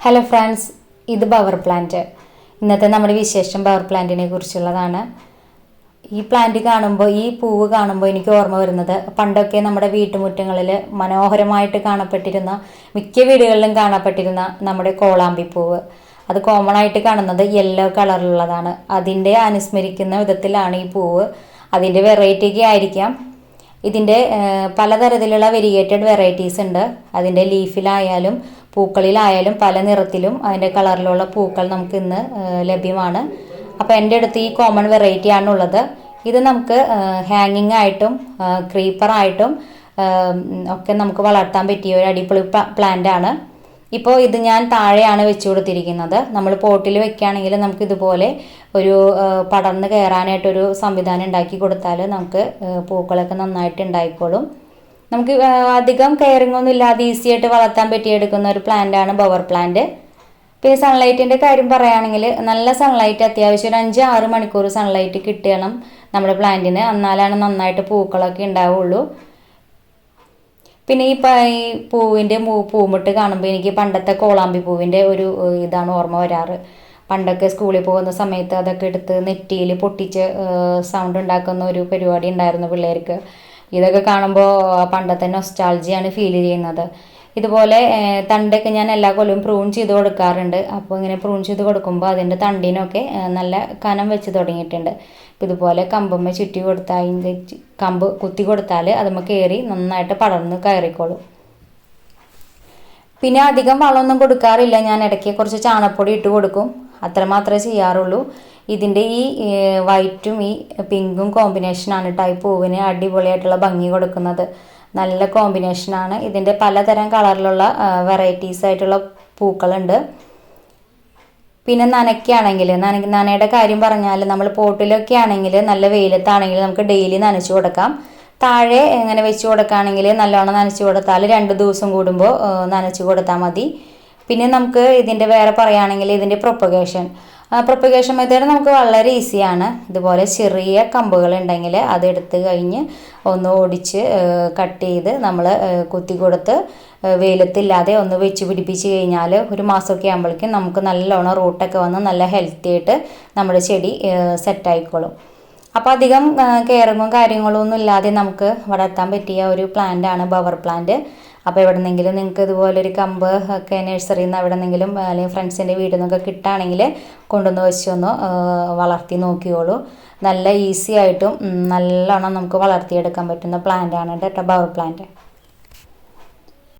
Hello friends, ഇത് bowel plant. ഇന്നത്തെ നമ്മുടെ വിശേഷം ബവർ പ്ലാന്റിനെ കുറിച്ചുള്ളതാണ്. ഈ പ്ലാന്റ് കാണുമ്പോൾ, ഈ പൂവ് കാണുമ്പോൾ എനിക്ക് ഓർമ്മ വരുന്നത് പണ്ടൊക്കെ നമ്മുടെ വീട്ടുമുറ്റങ്ങളിൽ മനോഹരമായിട്ട് കാണപ്പെട്ടിരുന്ന, മിക്ക വീടുകളിലും കാണപ്പെട്ടിരുന്ന നമ്മുടെ കോളാമ്പിപ്പൂവ്. അത് കോമൺ ആയിട്ട് കാണുന്നത് യെല്ലോ കളറിലുള്ളതാണ്. അതിൻ്റെ അനുസ്മരിക്കുന്ന വിധത്തിലാണ് ഈ പൂവ്. അതിൻ്റെ വെറൈറ്റിയൊക്കെ ആയിരിക്കാം. ഇതിൻ്റെ പലതരത്തിലുള്ള വെരിഗേറ്റഡ് വെറൈറ്റീസ് ഉണ്ട്. അതിൻ്റെ ലീഫിലായാലും പൂക്കളിലായാലും പല നിറത്തിലും അതിൻ്റെ കളറിലുള്ള പൂക്കൾ നമുക്ക് ഇന്ന് ലഭ്യമാണ്. അപ്പോൾ എൻ്റെ അടുത്ത് ഈ കോമൺ വെറൈറ്റി ആണുള്ളത്. ഇത് നമുക്ക് ഹാങ്ങിങ് ആയിട്ടും ക്രീപ്പറായിട്ടും ഒക്കെ നമുക്ക് വളർത്താൻ പറ്റിയ ഒരു അടിപൊളി പ്ലാന്റ് ആണ്. ഇപ്പോൾ ഇത് ഞാൻ താഴെയാണ് വെച്ച് കൊടുത്തിരിക്കുന്നത്. നമ്മൾ പോട്ടിൽ വെക്കുകയാണെങ്കിൽ നമുക്ക് ഇതുപോലെ ഒരു പടർന്ന് കയറാനായിട്ടൊരു സംവിധാനം ഉണ്ടാക്കി കൊടുത്താൽ നമുക്ക് പൂക്കളൊക്കെ നന്നായിട്ട് ഉണ്ടായിക്കോളും. നമുക്ക് അധികം കെയറിംഗ് ഒന്നും ഇല്ലാതെ ഈസി ആയിട്ട് വളർത്താൻ പറ്റിയെടുക്കുന്ന ഒരു പ്ലാന്റ് ആണ് ബവർ പ്ലാന്റ്. ഇപ്പോൾ ഈ സൺലൈറ്റിൻ്റെ കാര്യം പറയുകയാണെങ്കിൽ നല്ല സൺലൈറ്റ്, അത്യാവശ്യം ഒരു 5-6 മണിക്കൂർ സൺലൈറ്റ് കിട്ടണം നമ്മുടെ പ്ലാന്റിന്. എന്നാലാണ് നന്നായിട്ട് പൂക്കളൊക്കെ ഉണ്ടാവുള്ളൂ. പിന്നെ ഈ പൂവിൻ്റെ പൂമുട്ട് കാണുമ്പോൾ എനിക്ക് പണ്ടത്തെ കോളാമ്പി പൂവിൻ്റെ ഒരു ഇതാണ് ഓർമ്മ വരാറ്. പണ്ടൊക്കെ സ്കൂളിൽ പോകുന്ന സമയത്ത് അതൊക്കെ എടുത്ത് നെറ്റിയിൽ പൊട്ടിച്ച് സൗണ്ട് ഉണ്ടാക്കുന്ന ഒരു പരിപാടി ഉണ്ടായിരുന്നു പിള്ളേർക്ക്. ഇതൊക്കെ കാണുമ്പോൾ പണ്ടത്തെ നൊസ്റ്റാൾജിയാണ് ഫീൽ ചെയ്യുന്നത്. ഇതുപോലെ തണ്ടൊക്കെ ഞാൻ എല്ലാ കൊല്ലവും പ്രൂൺ ചെയ്ത് കൊടുക്കാറുണ്ട്. അപ്പോൾ ഇങ്ങനെ പ്രൂൺ ചെയ്ത് കൊടുക്കുമ്പോൾ അതിൻ്റെ തണ്ടിനൊക്കെ നല്ല കനം വെച്ച് തുടങ്ങിയിട്ടുണ്ട്. അപ്പോൾ ഇതുപോലെ കമ്പുമ്മ ചുറ്റി കൊടുത്താൽ, അതിൻ്റെ കമ്പ് കുത്തി കൊടുത്താൽ അതുമ്മ കയറി നന്നായിട്ട് പടർന്ന് കയറിക്കോളും. പിന്നെ അധികം വളമൊന്നും കൊടുക്കാറില്ല. ഞാൻ ഇടയ്ക്ക് കുറച്ച് ചാണകപ്പൊടി ഇട്ട് കൊടുക്കും, അത്രമാത്രമേ ചെയ്യാറുള്ളൂ. ഇതിൻ്റെ ഈ വൈറ്റും ഈ പിങ്കും കോമ്പിനേഷനാണ് ഈ പൂവിന് അടിപൊളിയായിട്ടുള്ള ഭംഗി കൊടുക്കുന്നത്. നല്ല കോമ്പിനേഷനാണ്. ഇതിൻ്റെ പലതരം കളറിലുള്ള വെറൈറ്റീസ് ആയിട്ടുള്ള പൂക്കളുണ്ട്. പിന്നെ നനയുടെ കാര്യം പറഞ്ഞാൽ നമ്മൾ പോട്ടിലൊക്കെ ആണെങ്കിൽ, നല്ല വെയിലത്താണെങ്കിൽ നമുക്ക് ഡെയിലി നനച്ചു കൊടുക്കാം. താഴെ ഇങ്ങനെ വെച്ച് കൊടുക്കുകയാണെങ്കിൽ നല്ലോണം നനച്ചു കൊടുത്താൽ 2 ദിവസം കൂടുമ്പോൾ നനച്ചു കൊടുത്താൽ മതി. പിന്നെ നമുക്ക് ഇതിൻ്റെ വേറെ പറയുകയാണെങ്കിൽ ഇതിൻ്റെ പ്രൊപ്പഗേഷൻ മെത്തേഡ് നമുക്ക് വളരെ ഈസിയാണ്. ഇതുപോലെ ചെറിയ കമ്പുകൾ ഉണ്ടെങ്കിൽ അതെടുത്ത് കഴിഞ്ഞ് ഒന്ന് ഓടിച്ച് കട്ട് ചെയ്ത് നമ്മൾ കുത്തി കൊടുത്ത് വെയിലത്തില്ലാതെ ഒന്ന് വെച്ച് പിടിപ്പിച്ച് കഴിഞ്ഞാൽ ഒരു മാസമൊക്കെ ആകുമ്പോഴേക്കും നമുക്ക് നല്ലോണം റൂട്ടൊക്കെ വന്ന് നല്ല ഹെൽത്തി ആയിട്ട് നമ്മുടെ ചെടി സെറ്റായിക്കോളും. അപ്പോൾ അധികം കെയറിങ്ങും കാര്യങ്ങളും ഒന്നും ഇല്ലാതെ നമുക്ക് വളർത്താൻ പറ്റിയ ഒരു പ്ലാന്റ് ആണ് ബവർ പ്ലാന്റ്. അപ്പോൾ എവിടെന്നെങ്കിലും നിങ്ങൾക്ക് ഇതുപോലൊരു കമ്പ് ഒക്കെ നഴ്സറിയിൽ നിന്ന് എവിടെന്നെങ്കിലും അല്ലെങ്കിൽ ഫ്രണ്ട്സിൻ്റെ വീട്ടിൽ നിന്നൊക്കെ കിട്ടുകയാണെങ്കിൽ കൊണ്ടുവന്ന് വെച്ചൊന്ന് വളർത്തി നോക്കിയോളൂ. നല്ല ഈസി ആയിട്ടും നല്ലോണം നമുക്ക് വളർത്തിയെടുക്കാൻ പറ്റുന്ന പ്ലാന്റ് ആണ് കേട്ടോ ബവർ പ്ലാന്റ്.